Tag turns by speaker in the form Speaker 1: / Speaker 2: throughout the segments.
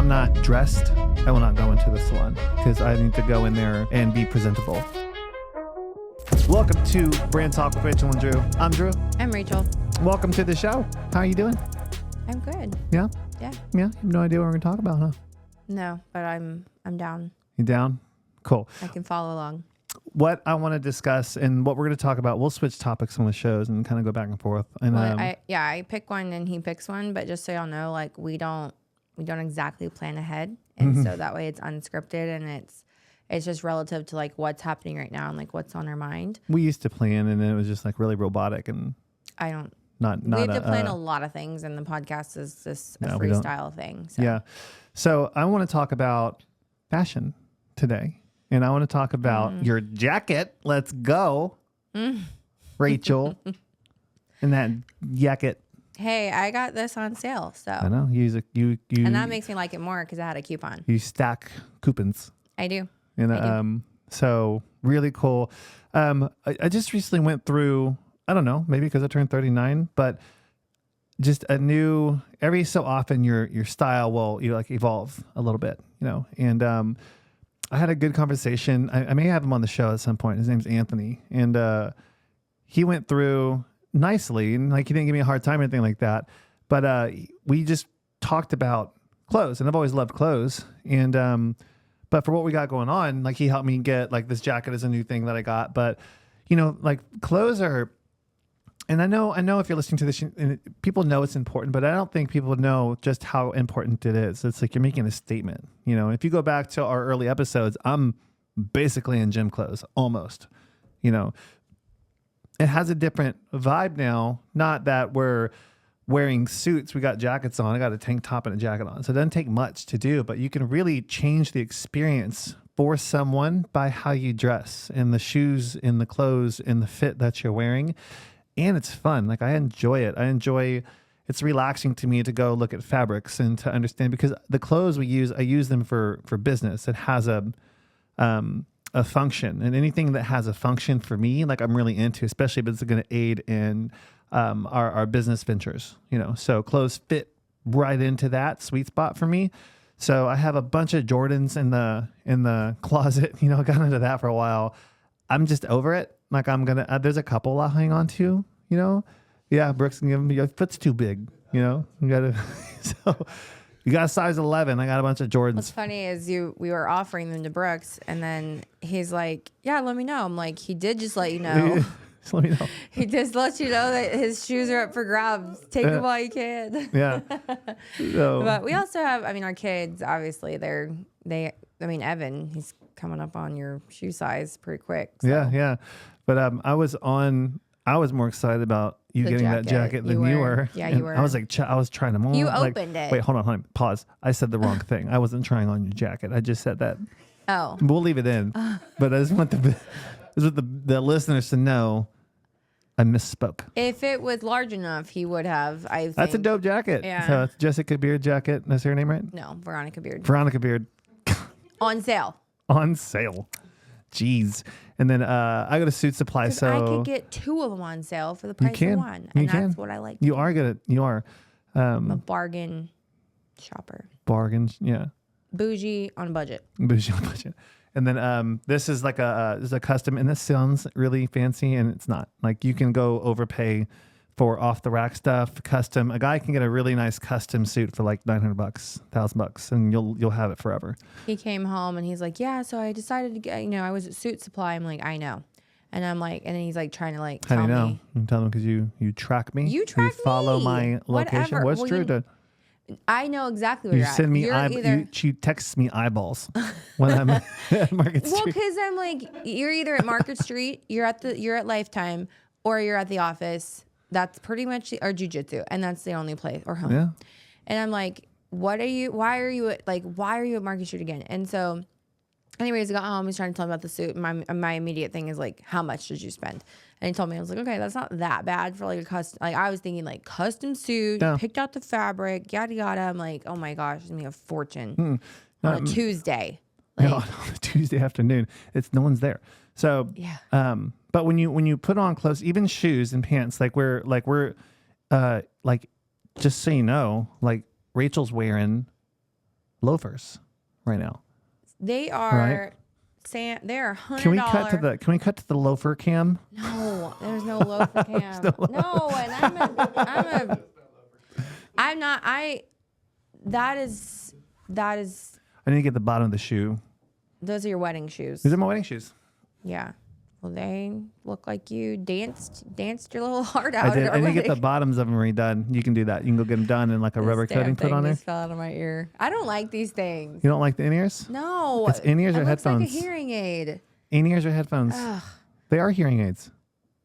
Speaker 1: I'm not dressed, I will not go into the salon because I need to go in there and be presentable. Welcome to Brand Talk with Rachel and Drew. I'm Drew.
Speaker 2: I'm Rachel.
Speaker 1: Welcome to the show. How are you doing?
Speaker 2: I'm good.
Speaker 1: Yeah?
Speaker 2: Yeah.
Speaker 1: Yeah? You have no idea what we're going to talk about, huh?
Speaker 2: No, but I'm down.
Speaker 1: You down? Cool.
Speaker 2: I can follow along.
Speaker 1: What I want to discuss and what we're going to talk about, we'll switch topics on the shows and kind of go back and forth. And
Speaker 2: Well, I pick one and he picks one, but just so y'all know, like we don't exactly plan ahead, and so that way it's unscripted and it's just relative to like what's happening right now and like what's on our mind.
Speaker 1: we used to plan and then it was just like really robotic and
Speaker 2: I don't.
Speaker 1: not
Speaker 2: We have to plan
Speaker 1: a
Speaker 2: a lot of things, and the podcast is just a
Speaker 1: No, we don't.
Speaker 2: freestyle thing. So.
Speaker 1: Yeah. So I want to talk about fashion today. And I want to talk about your jacket. Let's go, Rachel. And that jacket.
Speaker 2: Hey, I got this on sale, so
Speaker 1: I know you
Speaker 2: and that makes me like it more because I had a coupon.
Speaker 1: you stack coupons.
Speaker 2: I do.
Speaker 1: And
Speaker 2: I do.
Speaker 1: so really cool. I just recently went through, I don't know, maybe because I turned 39, but just a new, every so often your style will like evolve a little bit, you know. And I had a good conversation. I may have him on the show at some point. His name's Anthony, and he went through nicely, and like he didn't give me a hard time or anything like that. But we just talked about clothes, and I've always loved clothes. And but for what we got going on, like he helped me get like this jacket is a new thing that I got. But you know, like clothes are. And I know if you're listening to this, and people know it's important, but I don't think people know just how important it is. It's like you're making a statement. You know, if you go back to our early episodes, I'm basically in gym clothes, almost. You know, it has a different vibe now. Not that we're wearing suits. We got jackets on. I got a tank top and a jacket on. So it doesn't take much to do, but you can really change the experience for someone by how you dress, and the shoes, and the clothes, and the fit that you're wearing. And it's fun. Like I enjoy it. It's relaxing to me to go look at fabrics and to understand, because the clothes I use them for business. It has a function, and anything that has a function for me, like I'm really into, especially if it's going to aid in our business ventures, you know. So clothes fit right into that sweet spot for me. So I have a bunch of Jordans in the closet, you know. I got into that for a while. I'm just over it. Like I'm going to, there's a couple I'll hang on to, you know? Yeah. Brooks can give me, your foot's too big, you know? You got to, so you got a size 11. I got a bunch of Jordans.
Speaker 2: What's funny is we were offering them to Brooks, and then he's like, yeah, let me know. I'm like, he did just let you know.
Speaker 1: Just let me know.
Speaker 2: He just lets you know that his shoes are up for grabs. Take them while you can.
Speaker 1: Yeah. So,
Speaker 2: But we also have, I mean, our kids, obviously Evan, he's coming up on your shoe size pretty quick. So.
Speaker 1: yeah. But I was more excited about you
Speaker 2: The
Speaker 1: getting that jacket than you were.
Speaker 2: Yeah,
Speaker 1: and
Speaker 2: you were.
Speaker 1: I was like, I was trying them on.
Speaker 2: You
Speaker 1: like,
Speaker 2: opened it.
Speaker 1: Wait, hold on. Pause. I said the wrong thing. I wasn't trying on your jacket. I just said that.
Speaker 2: Oh.
Speaker 1: We'll leave it in. But I just want the listeners to know I misspoke.
Speaker 2: If it was large enough, he would have, I think.
Speaker 1: That's a dope jacket.
Speaker 2: Yeah.
Speaker 1: So it's Jessica Beard jacket. That's her name, right?
Speaker 2: No, Veronica Beard.
Speaker 1: Veronica Beard.
Speaker 2: On sale.
Speaker 1: On sale. Jeez. And then I got a suit supply. So
Speaker 2: I could get 2 of them on sale for the price of one.
Speaker 1: You
Speaker 2: And
Speaker 1: can.
Speaker 2: that's what I like.
Speaker 1: You are good at, you are.
Speaker 2: I'm a bargain shopper.
Speaker 1: Bargains. Yeah.
Speaker 2: Bougie on a budget.
Speaker 1: Bougie on a budget. And then this is like this is a custom, and this sounds really fancy, and it's not. Like you can go overpay for off the rack stuff, custom. A guy can get a really nice custom suit for like $900, $1,000, and you'll have it forever.
Speaker 2: He came home and he's like, yeah, so I decided to get, I was at Suit Supply. I'm like, I know. And I'm like, and then he's like trying to like
Speaker 1: How
Speaker 2: tell
Speaker 1: do you know?
Speaker 2: me.
Speaker 1: You tell them because you track me.
Speaker 2: You track me.
Speaker 1: Follow my location.
Speaker 2: Whatever.
Speaker 1: What's
Speaker 2: Well,
Speaker 1: true?
Speaker 2: I know exactly where
Speaker 1: You
Speaker 2: you're
Speaker 1: send me
Speaker 2: at.
Speaker 1: she texts me eyeballs when I'm at Market
Speaker 2: Well,
Speaker 1: Street.
Speaker 2: because I'm like, you're either at Market Street, you're at Lifetime, or you're at the office. That's pretty much or jujitsu, and that's the only place or home.
Speaker 1: Yeah.
Speaker 2: And I'm like, why are you at Market Street again? And so, anyways, I got home. He's trying to tell me about the suit. And my immediate thing is like, how much did you spend? And he told me, I was like, okay, that's not that bad for like a custom. Like I was thinking like custom suit, picked out the fabric, yada yada. I'm like, oh my gosh, it's gonna be a fortune on a Tuesday. Like,
Speaker 1: on a Tuesday afternoon, no one's there. So
Speaker 2: yeah.
Speaker 1: But when you put on clothes, even shoes and pants, we're just so you know, like Rachel's wearing loafers right now.
Speaker 2: They are they're $100.
Speaker 1: Can we cut to the loafer cam?
Speaker 2: No, there's no loafer cam. No, and I'm not. That is.
Speaker 1: I need to get the bottom of the shoe.
Speaker 2: Those are your wedding shoes.
Speaker 1: These are my wedding shoes.
Speaker 2: Yeah. Well, they look like you danced your little heart out.
Speaker 1: I did. I need to get the bottoms of them redone. You can do that. You can go get them done and like a rubber coating put on there.
Speaker 2: Just fell out of my ear. I don't like these things.
Speaker 1: You don't like the in-ears?
Speaker 2: No.
Speaker 1: It's in-ears or headphones?
Speaker 2: It's like a hearing aid.
Speaker 1: In-ears or headphones?
Speaker 2: Ugh.
Speaker 1: They are hearing aids.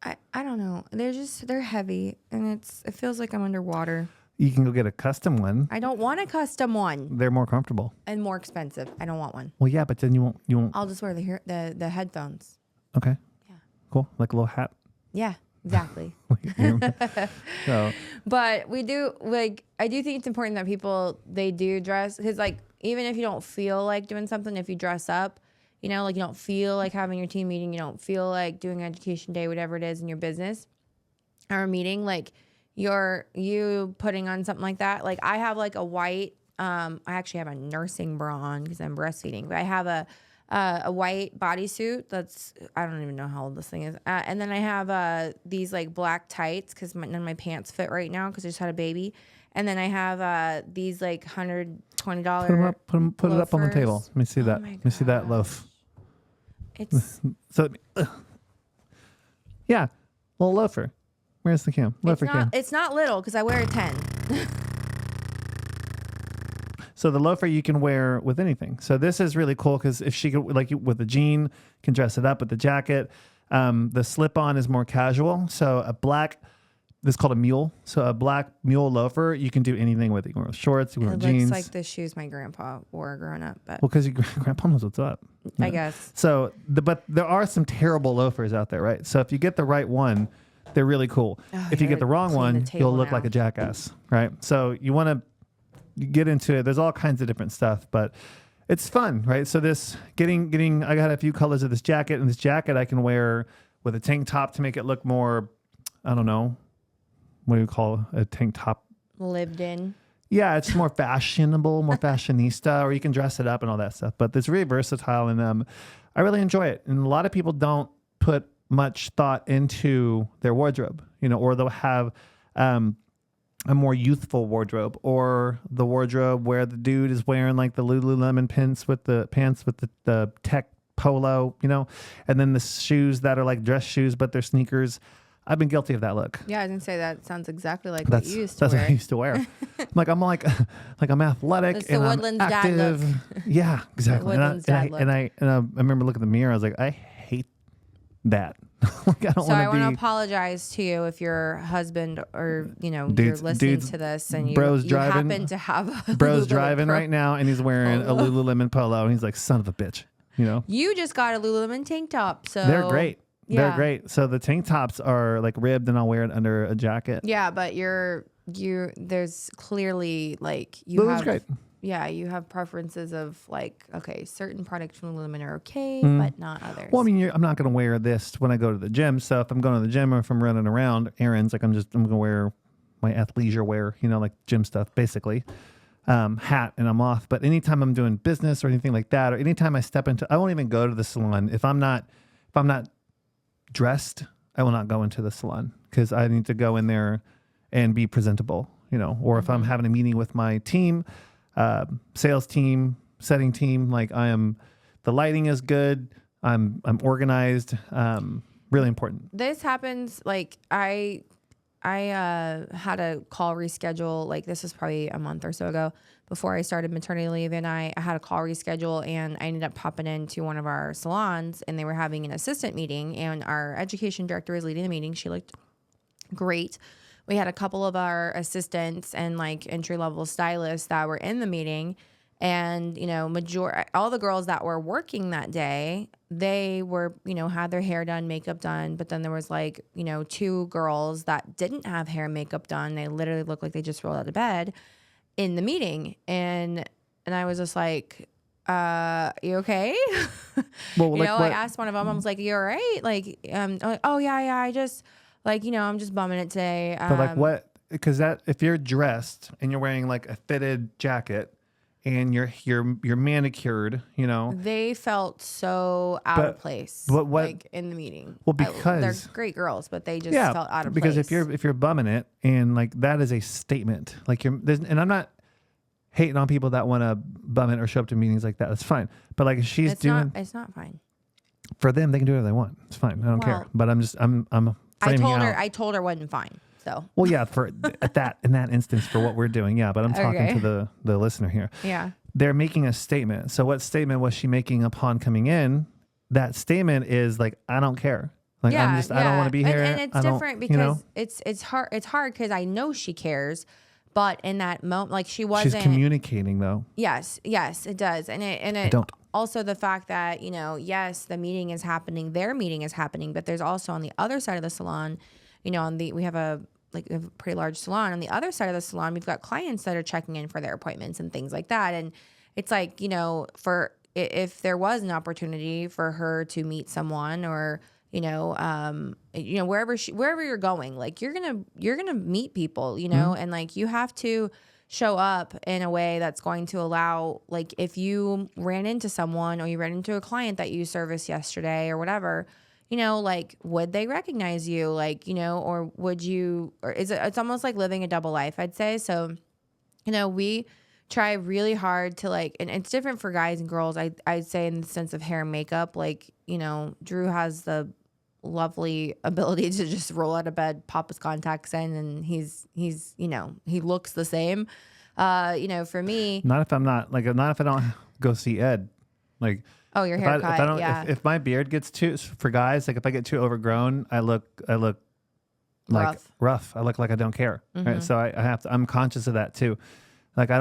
Speaker 2: I don't know. They're heavy and it feels like I'm underwater.
Speaker 1: You can go get a custom one.
Speaker 2: I don't want a custom one.
Speaker 1: They're more comfortable
Speaker 2: And more expensive. I don't want one.
Speaker 1: Well, yeah, but then you won't.
Speaker 2: I'll just wear the headphones.
Speaker 1: Okay.
Speaker 2: Yeah.
Speaker 1: Cool. Like a little hat.
Speaker 2: Yeah, exactly.
Speaker 1: So,
Speaker 2: But we do I do think it's important that people, they do dress, because like, even if you don't feel like doing something, if you dress up, you know, like you don't feel like having your team meeting, you don't feel like doing education day, whatever it is in your business or meeting, like you putting on something like that. Like I have like a white, I actually have a nursing bra on because I'm breastfeeding, but I have a white bodysuit that's, I don't even know how old this thing is. And then I have these like black tights because none of my pants fit right now because I just had a baby. And then I have these like $120.
Speaker 1: put it up on the table. Let me see that. Let me see that loaf.
Speaker 2: It's
Speaker 1: So, yeah, little loafer. Where's the cam? Loafer cam.
Speaker 2: it's not little because I wear a 10.
Speaker 1: So the loafer you can wear with anything. So this is really cool because if she could, like with the jean, can dress it up with the jacket. The slip-on is more casual. So a black, this is called a mule. So a black mule loafer, you can do anything with it. You can wear shorts, you can wear jeans.
Speaker 2: It looks like the shoes my grandpa wore growing up. But
Speaker 1: well, because your grandpa knows what's up.
Speaker 2: I guess.
Speaker 1: So, but there are some terrible loafers out there, right? So if you get the right one, they're really cool. If you get the wrong one, you'll look like a jackass, right? So you want to get into it. There's all kinds of different stuff, but it's fun, right? So this I got a few colors of this jacket, and this jacket I can wear with a tank top to make it look more, I don't know, what do you call a tank top?
Speaker 2: Lived in.
Speaker 1: Yeah, it's more fashionable, more fashionista, or you can dress it up and all that stuff. But it's really versatile, and I really enjoy it. And a lot of people don't put much thought into their wardrobe, you know, or they'll have a more youthful wardrobe, or the wardrobe where the dude is wearing like the Lululemon pants with the tech polo, you know, and then the shoes that are like dress shoes, but they're sneakers. I've been guilty of that look.
Speaker 2: Yeah, I was gonna say that sounds exactly like what you used to
Speaker 1: that's
Speaker 2: wear.
Speaker 1: What I used to wear. I'm I'm athletic
Speaker 2: It's
Speaker 1: and
Speaker 2: the
Speaker 1: I'm
Speaker 2: Woodlands
Speaker 1: active.
Speaker 2: dad look.
Speaker 1: Yeah, exactly. And I remember looking in the mirror. I was like, I hate that. Like, I don't
Speaker 2: So I
Speaker 1: want
Speaker 2: to apologize to you if your husband or you're listening to this and you happen to have a
Speaker 1: bro's driving right now and he's wearing a Lululemon polo and he's like, son of a bitch, you know. You
Speaker 2: just got a Lululemon tank top, so
Speaker 1: they're great.
Speaker 2: Yeah.
Speaker 1: They're great. So the tank tops are like ribbed and I'll wear it under a jacket.
Speaker 2: Yeah, but there's clearly like you have
Speaker 1: great.
Speaker 2: Yeah, you have preferences of like, okay, certain products from Lululemon are okay, but not others.
Speaker 1: Well, I mean, I'm not going to wear this when I go to the gym. So if I'm going to the gym or if I'm running around errands, like I'm going to wear my athleisure wear, you know, like gym stuff, basically, hat, and I'm off. But anytime I'm doing business or anything like that, or anytime I step into, I won't even go to the salon. If I'm not dressed, I will not go into the salon because I need to go in there and be presentable, you know, or if I'm having a meeting with my team, sales team, setting team, like the lighting is good. I'm organized. Really important.
Speaker 2: This happens. Like I had a call reschedule. Like this was probably a month or so ago before I started maternity leave. And I had a call reschedule and I ended up popping into one of our salons and they were having an assistant meeting and our education director was leading the meeting. She looked great. We had a couple of our assistants and like entry-level stylists that were in the meeting, and all the girls that were working that day, they were had their hair done, makeup done, but then there was like 2 girls that didn't have hair and makeup done. They literally looked like they just rolled out of bed in the meeting, and I was just like, you okay?
Speaker 1: Well,
Speaker 2: I asked one of them, I was like, you all right? Like, oh yeah, I just. Like, I'm just bumming it today.
Speaker 1: But like what? Because if you're dressed and you're wearing like a fitted jacket and you're manicured, you know.
Speaker 2: They felt so out of place,
Speaker 1: what
Speaker 2: like in the meeting.
Speaker 1: Well, because
Speaker 2: they're great girls, but they just
Speaker 1: yeah,
Speaker 2: felt out of
Speaker 1: because
Speaker 2: place.
Speaker 1: if you're bumming it, and like that is a statement, like and I'm not hating on people that want to bum it or show up to meetings like that. That's fine. But like if
Speaker 2: it's not fine.
Speaker 1: For them, they can do whatever they want. It's fine. I don't care. But I'm framing out.
Speaker 2: I told her it wasn't fine. So
Speaker 1: well, yeah, in that instance for what we're doing, yeah. But I'm talking to the listener here.
Speaker 2: Yeah,
Speaker 1: they're making a statement. So what statement was she making upon coming in? That statement is like, I don't care. Like I don't want to be here.
Speaker 2: And it's different because it's hard. It's hard because I know she cares, but in that moment, like she wasn't.
Speaker 1: She's communicating though.
Speaker 2: Yes, it does, and it don't. Also, the fact that, yes, the meeting is happening, their meeting is happening, but there's also on the other side of the salon, we have a pretty large salon. On the other side of the salon, we've got clients that are checking in for their appointments and things like that. And it's like, if there was an opportunity for her to meet someone or, wherever you're going, like you're gonna meet people, and like you have to show up in a way that's going to allow, like if you ran into someone or you ran into a client that you serviced yesterday or whatever, like would they recognize you, like, or would you, or it's almost like living a double life, I'd say. So, we try really hard to like, and it's different for guys and girls. I'd say in the sense of hair and makeup, like, Drew has the lovely ability to just roll out of bed, pop his contacts in, and he's he looks the same. For me,
Speaker 1: not if I don't go see Ed, like,
Speaker 2: oh, your haircut.
Speaker 1: If my beard gets too, for guys, like if I get too overgrown, I look like rough. I look like I don't care. Mm-hmm. Right. So I'm conscious of that too. Like I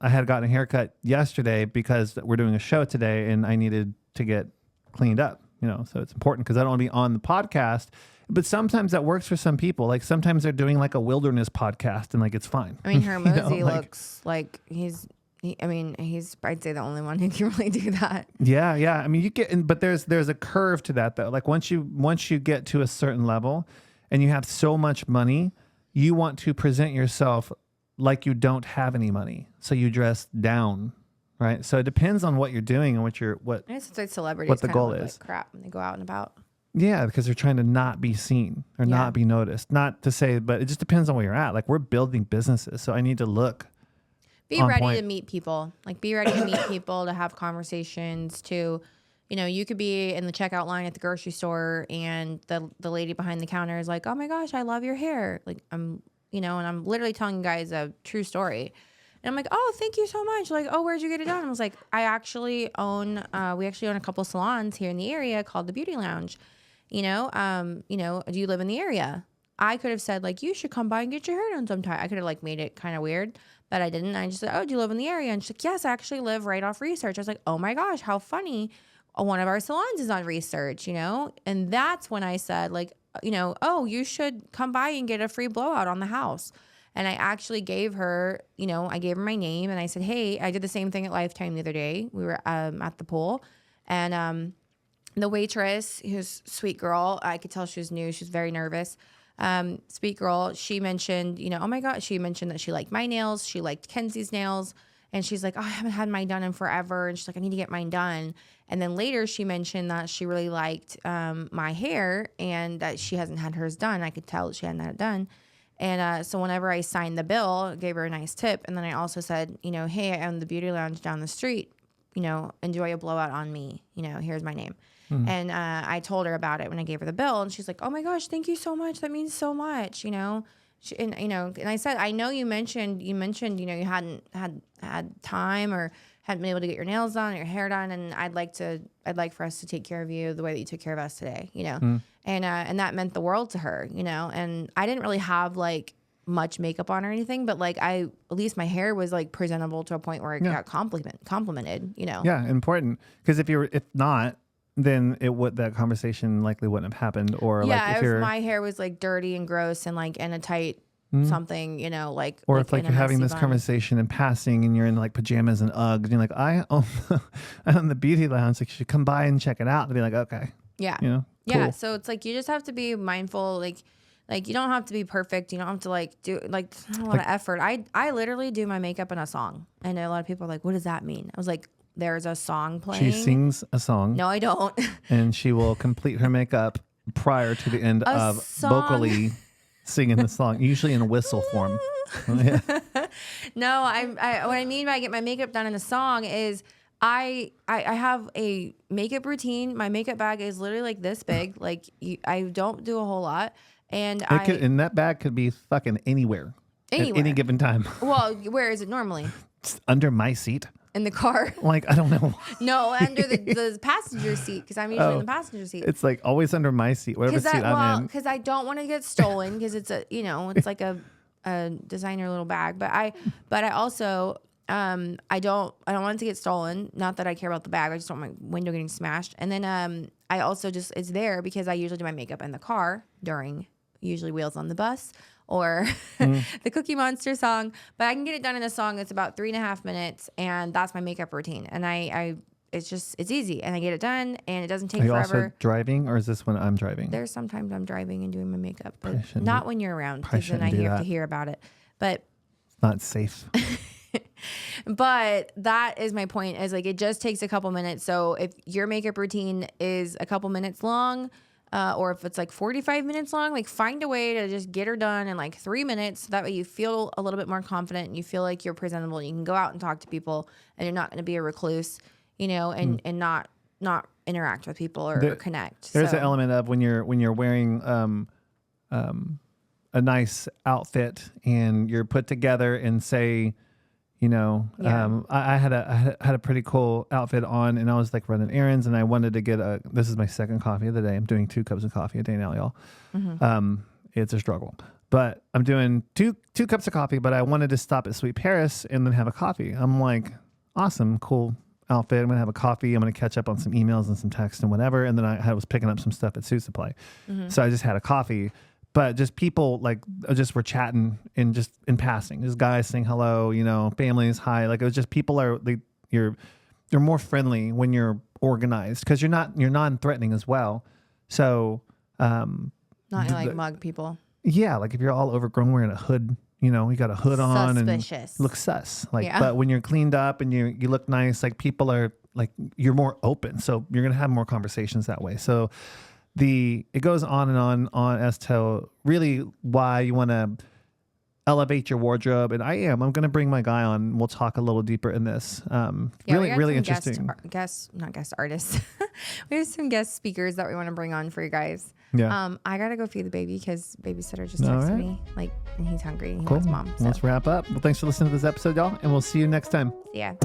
Speaker 1: had gotten a haircut yesterday because we're doing a show today and I needed to get cleaned up. So it's important because I don't want to be on the podcast. But sometimes that works for some people. Like sometimes they're doing like a wilderness podcast and like it's fine.
Speaker 2: I mean, Hermosi looks like he's I'd say the only one who can really do that.
Speaker 1: Yeah. I mean, but there's a curve to that though. Like once you get to a certain level and you have so much money, you want to present yourself like you don't have any money. So you dress down. Right. So it depends on what you're doing and what
Speaker 2: I guess it's like celebrities,
Speaker 1: what the goal is.
Speaker 2: Like crap when they go out and about.
Speaker 1: Yeah, because they're trying to not be seen or not be noticed. Not to say, but it just depends on where you're at. Like we're building businesses, so I need to look.
Speaker 2: Be ready to meet people. Like be ready to meet people, to have conversations, to, you could be in the checkout line at the grocery store and the lady behind the counter is like, oh my gosh, I love your hair. Like and I'm literally telling you guys a true story. And I'm like, oh, thank you so much. Like, oh, where'd you get it done? I was like, we actually own a couple salons here in the area called the Beauty Lounge. Do you live in the area? I could have said like, you should come by and get your hair done sometime. I could have like made it kind of weird, but I didn't. I just said, oh, do you live in the area? And she's like, yes, I actually live right off Research. I was like, oh my gosh, how funny. One of our salons is on Research, And that's when I said like, oh, you should come by and get a free blowout on the house. And I actually gave her, I gave her my name and I said, hey, I did the same thing at Lifetime the other day. We were at the pool and the waitress, who's a sweet girl, I could tell she was new. She was very nervous. Sweet girl. She mentioned, oh my God, she mentioned that she liked my nails. She liked Kenzie's nails. And she's like, oh, I haven't had mine done in forever. And she's like, I need to get mine done. And then later she mentioned that she really liked my hair and that she hasn't had hers done. I could tell that she hadn't had it done. And so whenever I signed the bill, gave her a nice tip. And then I also said, hey, I own the beauty lounge down the street. Enjoy a blowout on me. Here's my name. Mm. And I told her about it when I gave her the bill. And she's like, oh, my gosh, thank you so much. That means so much, and I said, I know you mentioned, you hadn't had time or hadn't been able to get your nails done or your hair done. And I'd like for us to take care of you the way that you took care of us today, Mm. And that meant the world to her, and I didn't really have like much makeup on or anything, but like at least my hair was like presentable to a point where it got complimented,
Speaker 1: Yeah. Important. Because if not, then that conversation likely wouldn't have happened. Or if
Speaker 2: my hair was like dirty and gross and like in a tight something, like.
Speaker 1: Or
Speaker 2: like
Speaker 1: if like you're having this conversation and passing and you're in like pajamas and Uggs and you're like, I own the beauty lounge. Like you should come by and check it out. And be like, okay.
Speaker 2: Yeah.
Speaker 1: Cool.
Speaker 2: Yeah. So it's like, you just have to be mindful. Like Like, you don't have to be perfect. You don't have to like do like a lot of effort. I literally do my makeup in a song. And a lot of people are like, what does that mean? I was like, there's a song playing.
Speaker 1: She sings a song.
Speaker 2: No, I don't.
Speaker 1: And she will complete her makeup prior to the end of vocally singing the song, usually in a whistle form. Yeah.
Speaker 2: No, what I mean by I get my makeup done in a song is I have a makeup routine. My makeup bag is literally like this big. Like I don't do a whole lot. And
Speaker 1: and that bag could be fucking anywhere. At any given time.
Speaker 2: Well, where is it normally?
Speaker 1: Just under my seat.
Speaker 2: In the car?
Speaker 1: Like, I don't know.
Speaker 2: No, under the passenger seat, because I'm usually in the passenger seat.
Speaker 1: It's like always under my seat, whatever seat I'm in.
Speaker 2: Because I don't want to get stolen, because it's it's like a designer little bag. But I also I don't want it to get stolen. Not that I care about the bag. I just don't want my window getting smashed. And then I also it's there because I usually do my makeup in the car during usually Wheels on the Bus or the Cookie Monster song. But I can get it done in a song that's about 3.5 minutes, and that's my makeup routine. And it's easy, and I get it done, and it doesn't take forever.
Speaker 1: Are you also driving, or is this when I'm driving?
Speaker 2: There's sometimes I'm driving and doing my makeup, but not when you're around, because then I have to hear about it. But
Speaker 1: it's not safe.
Speaker 2: But that is my point, is like it just takes a couple minutes. So if your makeup routine is a couple minutes long, or if it's like 45 minutes long, like find a way to just get her done in like 3 minutes. That way you feel a little bit more confident and you feel like you're presentable. And you can go out and talk to people, and you're not going to be a recluse, and not interact with people or connect.
Speaker 1: There's an element of when you're wearing a nice outfit and you're put together and say, I had a pretty cool outfit on, and I was like running errands, and I wanted to get this is my second coffee of the day. I'm doing 2 cups of coffee a day now, y'all. Mm-hmm. It's a struggle, but I'm doing two cups of coffee, but I wanted to stop at Sweet Paris and then have a coffee. I'm like, awesome, cool outfit. I'm going to have a coffee. I'm going to catch up on some emails and some text and whatever. And then I was picking up some stuff at Suit Supply. Mm-hmm. So I just had a coffee. But just people just were chatting and just in passing. Just guys saying hello, families, hi. Like it was just you're more friendly when you're organized, because you're non-threatening as well. So
Speaker 2: not mug people.
Speaker 1: Yeah, like if you're all overgrown wearing a hood, you got a hood on and look sus. But when you're cleaned up and you look nice, like people are like, you're more open. So you're gonna have more conversations that way. So it goes on and on as to really why you want to elevate your wardrobe. And I'm going to bring my guy on. We'll talk a little deeper in this. Really interesting.
Speaker 2: Not guest artists. We have some guest speakers that we want to bring on for you guys.
Speaker 1: Yeah. I
Speaker 2: got to go feed the baby because babysitter just texted me, and he's hungry. He wants mom. So.
Speaker 1: Let's wrap up. Well, thanks for listening to this episode, y'all. And we'll see you next time.
Speaker 2: See ya.